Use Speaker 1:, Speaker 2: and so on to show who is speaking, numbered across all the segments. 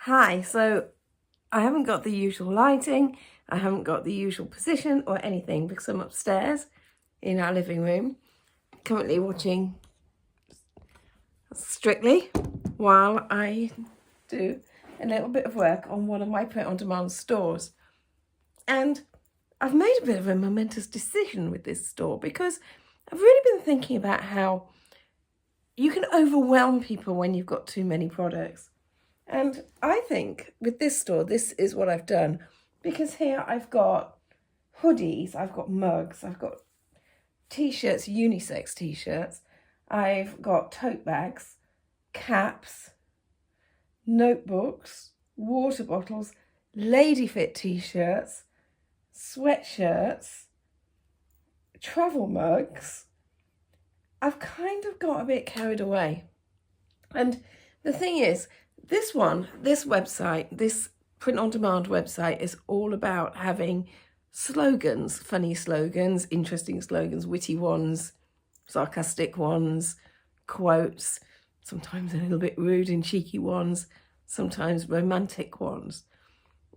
Speaker 1: Hi, so I haven't got the usual lighting, I haven't got the usual position or anything because I'm upstairs in our living room, currently watching Strictly while I do a little bit of work on one of my print-on-demand stores. And I've made a bit of a momentous decision with this store because I've really been thinking about how you can overwhelm people when you've got too many products. And I think with this store, this is what I've done, because here I've got hoodies, I've got mugs, I've got t-shirts, unisex t-shirts, I've got tote bags, caps, notebooks, water bottles, lady fit t-shirts, sweatshirts, travel mugs. I've kind of got a bit carried away. And the thing is, this website, this print-on-demand website is all about having slogans, funny slogans, interesting slogans, witty ones, sarcastic ones, quotes, sometimes a little bit rude and cheeky ones, sometimes romantic ones.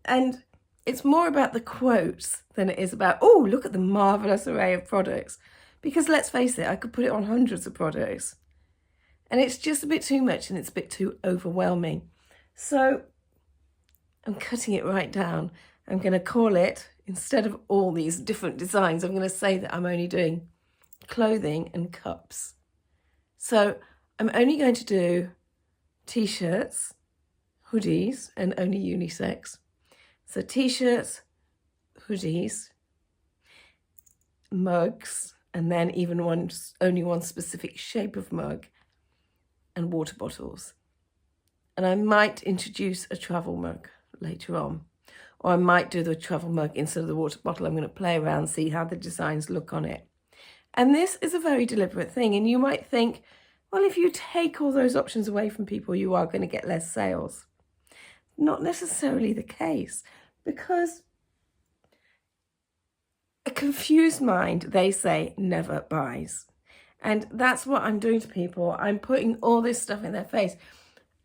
Speaker 1: And it's more about the quotes than it is about, oh, look at the marvellous array of products. Because let's face it, I could put it on hundreds of products. And it's just a bit too much and it's a bit too overwhelming. So I'm cutting it right down. I'm going to call it, instead of all these different designs, I'm going to say that I'm only doing clothing and cups. So I'm only going to do t-shirts, hoodies, and only unisex. So t-shirts, hoodies, mugs, and then even only one specific shape of mug, and water bottles. And I might introduce a travel mug later on, or I might do the travel mug instead of the water bottle. I'm going to play around, see how the designs look on it. And this is a very deliberate thing. And you might think, well, if you take all those options away from people, you are going to get less sales. Not necessarily the case, because a confused mind, they say, never buys. And that's what I'm doing to people. I'm putting all this stuff in their face.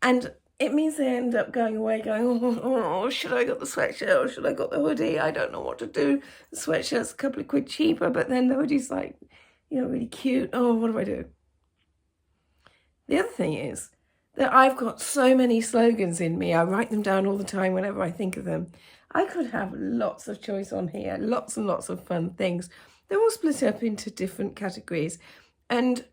Speaker 1: And it means they end up going away going, oh, should I got the sweatshirt or should I got the hoodie? I don't know what to do. The sweatshirt's a couple of quid cheaper, but then the hoodie's like, really cute. Oh, what do I do? The other thing is that I've got so many slogans in me. I write them down all the time whenever I think of them. I could have lots of choice on here, lots and lots of fun things. They're all split up into different categories. And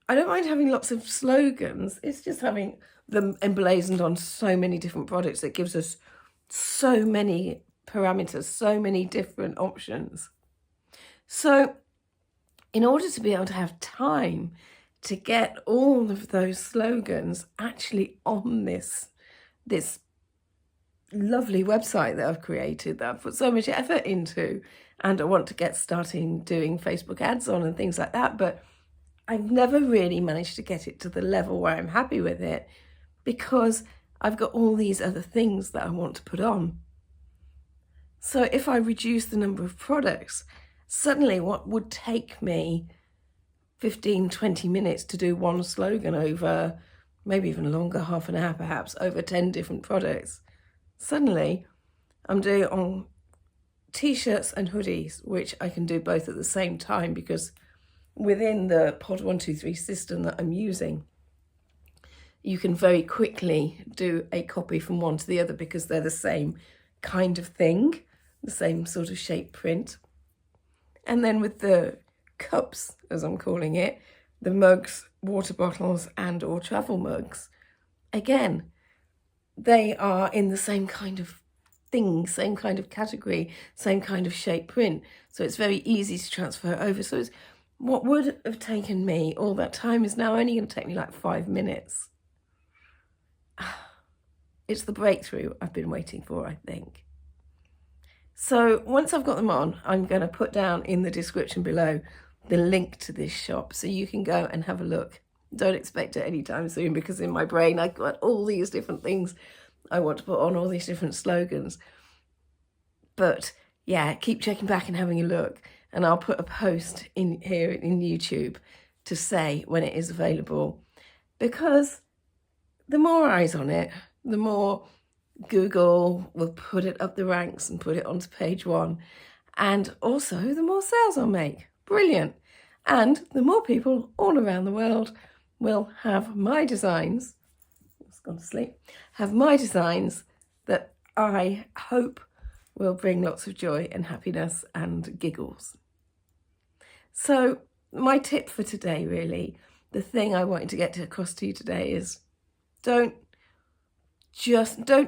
Speaker 1: I don't mind having lots of slogans. It's just having them emblazoned on so many different products that gives us so many parameters, so many different options. So in order to be able to have time to get all of those slogans actually on this lovely website that I've created, that I've put so much effort into, and I want to get starting doing Facebook ads on and things like that, but I've never really managed to get it to the level where I'm happy with it, because I've got all these other things that I want to put on. So if I reduce the number of products, suddenly what would take me 15, 20 minutes to do one slogan over, maybe even longer, half an hour perhaps, over 10 different products, suddenly I'm doing it on t-shirts and hoodies, which I can do both at the same time, because within the Pod 123 system that I'm using, you can very quickly do a copy from one to the other because they're the same kind of thing, the same sort of shape print. And then with the cups, as I'm calling it, the mugs, water bottles, and or travel mugs, again, they are in the same kind of thing, same kind of category, same kind of shape print. So it's very easy to transfer over. So it's, what would have taken me all that time is now only going to take me like 5 minutes. It's the breakthrough I've been waiting for, I think. So once I've got them on, I'm going to put down in the description below the link to this shop so you can go and have a look. Don't expect it anytime soon, because in my brain I've got all these different things I want to put on, all these different slogans. But yeah, keep checking back and having a look, and I'll put a post in here in YouTube to say when it is available, because the more eyes on it, the more Google will put it up the ranks and put it onto page 1. And also, the more sales I'll make. Brilliant. And the more people all around the world will have my designs, it's gone to sleep, have my designs that I hope will bring lots of joy and happiness and giggles. So my tip for today, really, the thing I wanted to get across to you today is don't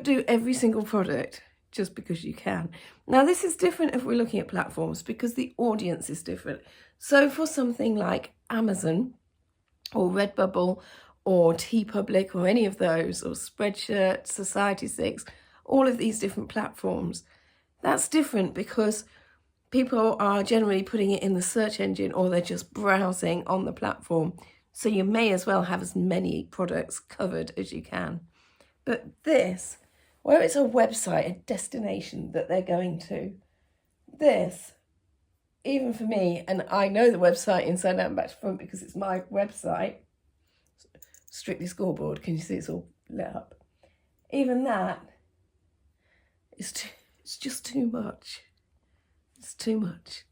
Speaker 1: do every single product just because you can. Now, this is different if we're looking at platforms because the audience is different. So for something like Amazon or Redbubble or TeePublic or any of those, or Spreadshirt, Society6, all of these different platforms, that's different because people are generally putting it in the search engine or they're just browsing on the platform. So you may as well have as many products covered as you can. But this, where it's a website, a destination that they're going to, this, even for me, and I know the website inside out and back to front because it's my website, Strictly Scoreboard, can you see it's all lit up? Even that, it's just too much. It's too much.